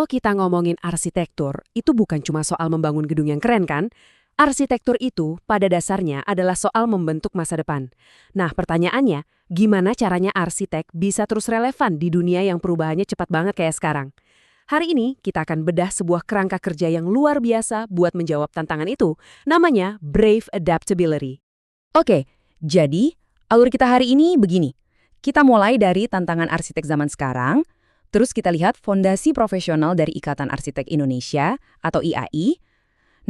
Kalau kita ngomongin arsitektur, itu bukan cuma soal membangun gedung yang keren kan? Arsitektur itu pada dasarnya adalah soal membentuk masa depan. Nah, pertanyaannya, gimana caranya arsitek bisa terus relevan di dunia yang perubahannya cepat banget kayak sekarang? Hari ini kita akan bedah sebuah kerangka kerja yang luar biasa buat menjawab tantangan itu. Namanya Brave Adaptability. Oke, jadi alur kita hari ini begini. Kita mulai dari tantangan arsitek zaman sekarang, terus kita lihat fondasi profesional dari Ikatan Arsitek Indonesia atau IAI.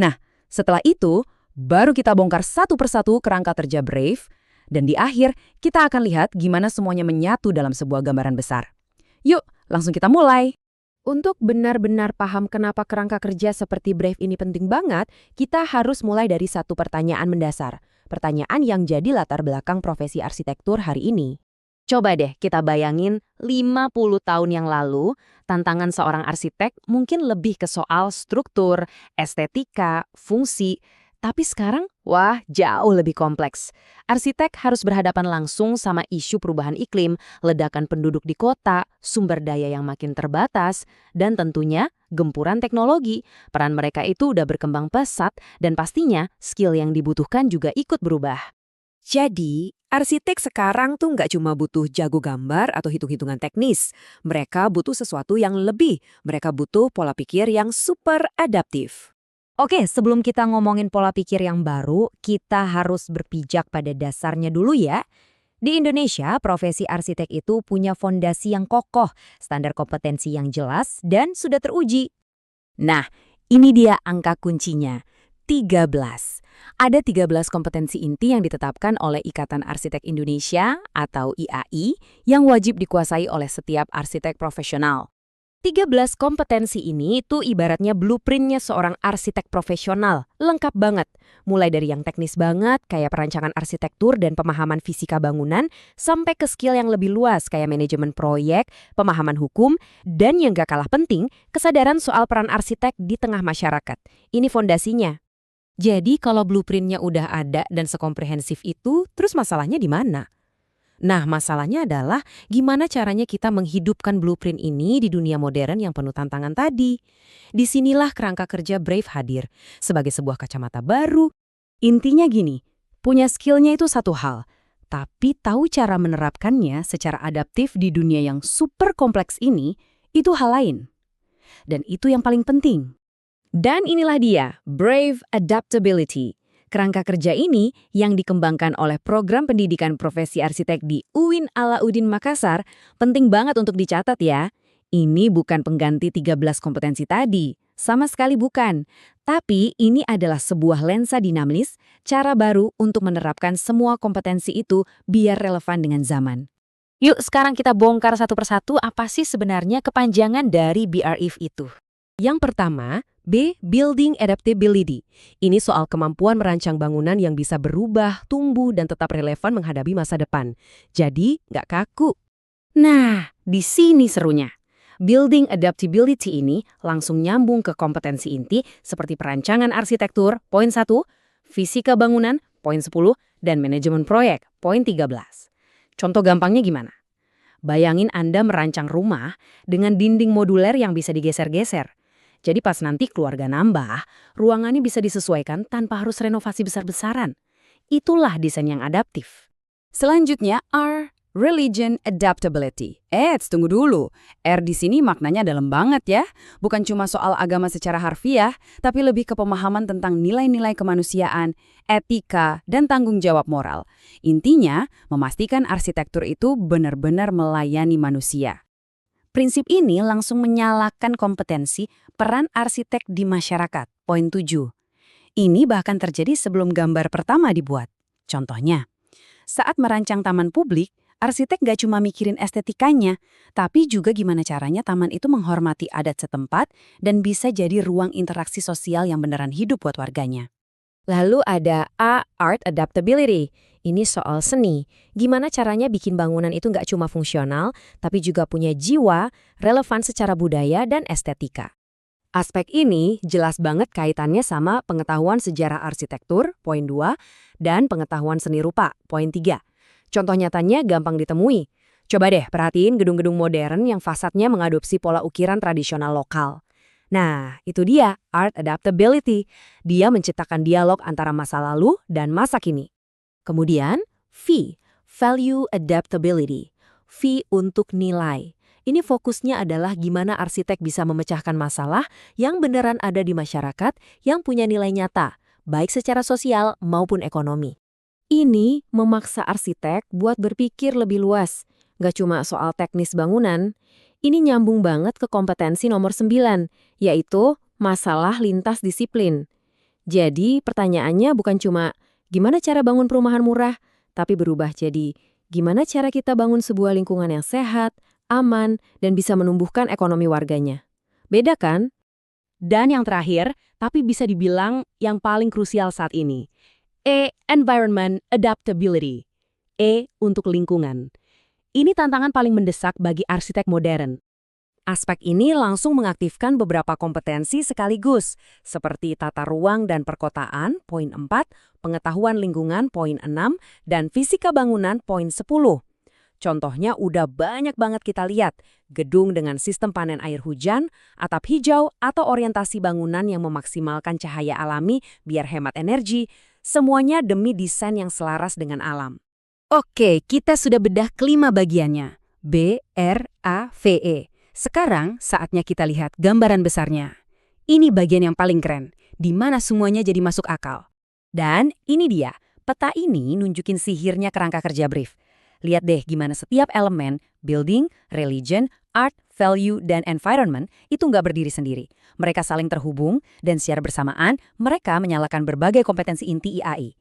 Nah, setelah itu, baru kita bongkar satu persatu kerangka kerja Brave, dan di akhir kita akan lihat gimana semuanya menyatu dalam sebuah gambaran besar. Yuk, langsung kita mulai. Untuk benar-benar paham kenapa kerangka kerja seperti Brave ini penting banget, kita harus mulai dari satu pertanyaan mendasar. Pertanyaan yang jadi latar belakang profesi arsitektur hari ini. Coba deh kita bayangin 50 tahun yang lalu, tantangan seorang arsitek mungkin lebih ke soal struktur, estetika, fungsi. Tapi sekarang, wah, jauh lebih kompleks. Arsitek harus berhadapan langsung sama isu perubahan iklim, ledakan penduduk di kota, sumber daya yang makin terbatas, dan tentunya gempuran teknologi. Peran mereka itu udah berkembang pesat, dan pastinya skill yang dibutuhkan juga ikut berubah. Jadi, arsitek sekarang tuh nggak cuma butuh jago gambar atau hitung-hitungan teknis. Mereka butuh sesuatu yang lebih. Mereka butuh pola pikir yang super adaptif. Oke, sebelum kita ngomongin pola pikir yang baru, kita harus berpijak pada dasarnya dulu ya. Di Indonesia, profesi arsitek itu punya fondasi yang kokoh, standar kompetensi yang jelas, dan sudah teruji. Nah, ini dia angka kuncinya, 13. Ada 13 kompetensi inti yang ditetapkan oleh Ikatan Arsitek Indonesia atau IAI yang wajib dikuasai oleh setiap arsitek profesional. 13 kompetensi ini tuh ibaratnya blueprintnya seorang arsitek profesional, lengkap banget. Mulai dari yang teknis banget, kayak perancangan arsitektur dan pemahaman fisika bangunan, sampai ke skill yang lebih luas, kayak manajemen proyek, pemahaman hukum, dan yang gak kalah penting, kesadaran soal peran arsitek di tengah masyarakat. Ini fondasinya. Jadi kalau blueprintnya udah ada dan sekomprehensif itu, terus masalahnya di mana? Nah, masalahnya adalah gimana caranya kita menghidupkan blueprint ini di dunia modern yang penuh tantangan tadi. Disinilah kerangka kerja Brave hadir, sebagai sebuah kacamata baru. Intinya gini, punya skillnya itu satu hal, tapi tahu cara menerapkannya secara adaptif di dunia yang super kompleks ini, itu hal lain. Dan itu yang paling penting. Dan inilah dia, Brave Adaptability. Kerangka kerja ini yang dikembangkan oleh program pendidikan profesi arsitek di UIN Alauddin Makassar penting banget untuk dicatat ya. Ini bukan pengganti 13 kompetensi tadi, sama sekali bukan. Tapi ini adalah sebuah lensa dinamis, cara baru untuk menerapkan semua kompetensi itu biar relevan dengan zaman. Yuk sekarang kita bongkar satu persatu apa sih sebenarnya kepanjangan dari BRIF itu. Yang pertama, B. Building Adaptability. Ini soal kemampuan merancang bangunan yang bisa berubah, tumbuh, dan tetap relevan menghadapi masa depan. Jadi, nggak kaku. Nah, di sini serunya. Building Adaptability ini langsung nyambung ke kompetensi inti seperti perancangan arsitektur, poin 1, fisika bangunan, poin 10, dan manajemen proyek, poin 13. Contoh gampangnya gimana? Bayangin Anda merancang rumah dengan dinding moduler yang bisa digeser-geser. Jadi pas nanti keluarga nambah, ruangannya bisa disesuaikan tanpa harus renovasi besar-besaran. Itulah desain yang adaptif. Selanjutnya R, Religion Adaptability. Tunggu dulu. R di sini maknanya dalam banget ya. Bukan cuma soal agama secara harfiah, tapi lebih ke pemahaman tentang nilai-nilai kemanusiaan, etika, dan tanggung jawab moral. Intinya, memastikan arsitektur itu benar-benar melayani manusia. Prinsip ini langsung menyalakan kompetensi peran arsitek di masyarakat, poin 7. Ini bahkan terjadi sebelum gambar pertama dibuat. Contohnya, saat merancang taman publik, arsitek gak cuma mikirin estetikanya, tapi juga gimana caranya taman itu menghormati adat setempat dan bisa jadi ruang interaksi sosial yang beneran hidup buat warganya. Lalu ada A, Art Adaptability. Ini soal seni. Gimana caranya bikin bangunan itu nggak cuma fungsional, tapi juga punya jiwa, relevan secara budaya dan estetika. Aspek ini jelas banget kaitannya sama pengetahuan sejarah arsitektur, poin 2, dan pengetahuan seni rupa, poin 3. Contoh nyatanya gampang ditemui. Coba deh perhatiin gedung-gedung modern yang fasadnya mengadopsi pola ukiran tradisional lokal. Nah, itu dia, art adaptability. Dia menciptakan dialog antara masa lalu dan masa kini. Kemudian, V, value adaptability. V untuk nilai. Ini fokusnya adalah gimana arsitek bisa memecahkan masalah yang beneran ada di masyarakat yang punya nilai nyata, baik secara sosial maupun ekonomi. Ini memaksa arsitek buat berpikir lebih luas. Gak cuma soal teknis bangunan, ini nyambung banget ke kompetensi nomor 9, yaitu masalah lintas disiplin. Jadi pertanyaannya bukan cuma gimana cara bangun perumahan murah, tapi berubah jadi gimana cara kita bangun sebuah lingkungan yang sehat, aman, dan bisa menumbuhkan ekonomi warganya. Beda kan? Dan yang terakhir, tapi bisa dibilang yang paling krusial saat ini. Environment adaptability. Untuk lingkungan. Ini tantangan paling mendesak bagi arsitek modern. Aspek ini langsung mengaktifkan beberapa kompetensi sekaligus, seperti tata ruang dan perkotaan, poin 4, pengetahuan lingkungan, poin 6, dan fisika bangunan, poin 10. Contohnya udah banyak banget kita lihat, gedung dengan sistem panen air hujan, atap hijau, atau orientasi bangunan yang memaksimalkan cahaya alami biar hemat energi, semuanya demi desain yang selaras dengan alam. Oke, kita sudah bedah kelima bagiannya. B, R, A, V, E. Sekarang saatnya kita lihat gambaran besarnya. Ini bagian yang paling keren, di mana semuanya jadi masuk akal. Dan ini dia, peta ini nunjukin sihirnya kerangka kerja brief. Lihat deh gimana setiap elemen, building, religion, art, value, dan environment itu nggak berdiri sendiri. Mereka saling terhubung, dan secara bersamaan mereka menyalakan berbagai kompetensi inti IAI.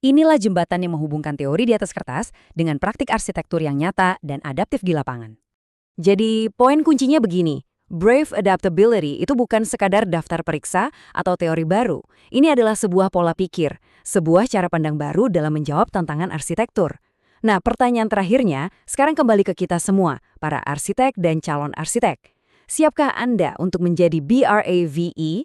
Inilah jembatan yang menghubungkan teori di atas kertas dengan praktik arsitektur yang nyata dan adaptif di lapangan. Jadi, poin kuncinya begini. Brave adaptability itu bukan sekadar daftar periksa atau teori baru. Ini adalah sebuah pola pikir, sebuah cara pandang baru dalam menjawab tantangan arsitektur. Nah, pertanyaan terakhirnya, sekarang kembali ke kita semua, para arsitek dan calon arsitek. Siapkah Anda untuk menjadi BRAVE